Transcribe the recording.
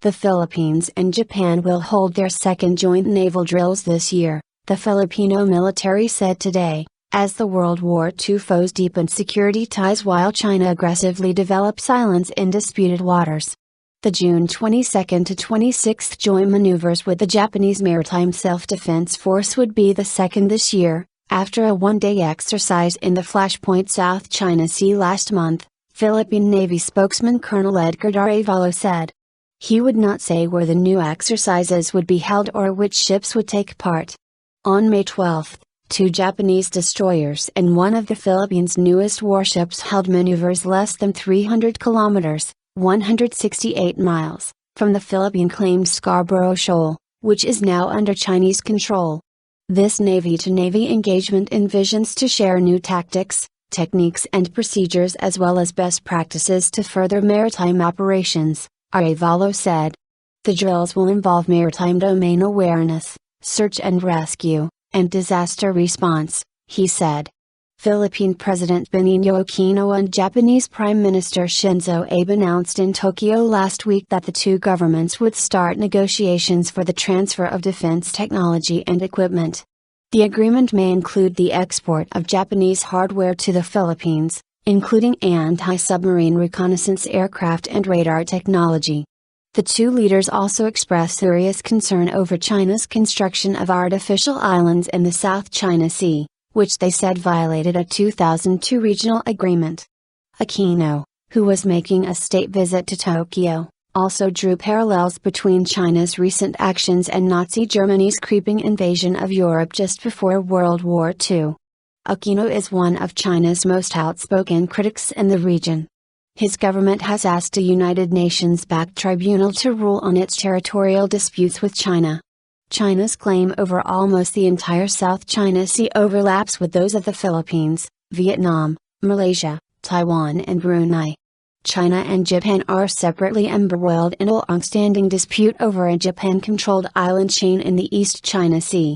The Philippines and Japan will hold their second joint naval drills this year, the Filipino military said today, as the World War II foes deepen security ties while China aggressively develops islands in disputed waters. The June 22 to 26 joint maneuvers with the Japanese Maritime Self-Defense Force would be the second this year, after a one-day exercise in the Flashpoint South China Sea last month, Philippine Navy spokesman Colonel Edgar Arevalo said. He would not say where the new exercises would be held or which ships would take part. On May 12, two Japanese destroyers and one of the Philippines' newest warships held maneuvers less than 300 kilometers, 168 miles, from the Philippine-claimed Scarborough Shoal, which is now under Chinese control. This Navy-to-Navy engagement envisions to share new tactics, techniques and procedures as well as best practices to further maritime operations, Arevalo said. The drills will involve maritime domain awareness, search and rescue, and disaster response, he said. Philippine President Benigno Aquino and Japanese Prime Minister Shinzo Abe announced in Tokyo last week that the two governments would start negotiations for the transfer of defense technology and equipment. The agreement may include the export of Japanese hardware to the Philippines, including anti-submarine reconnaissance aircraft and radar technology. The two leaders also expressed serious concern over China's construction of artificial islands in the South China Sea, which they said violated a 2002 regional agreement. Aquino, who was making a state visit to Tokyo, also drew parallels between China's recent actions and Nazi Germany's creeping invasion of Europe just before World War II. Aquino is one of China's most outspoken critics in the region. His government has asked a United Nations-backed tribunal to rule on its territorial disputes with China. China's claim over almost the entire South China Sea overlaps with those of the Philippines, Vietnam, Malaysia, Taiwan and Brunei. China and Japan are separately embroiled in a long-standing dispute over a Japan-controlled island chain in the East China Sea.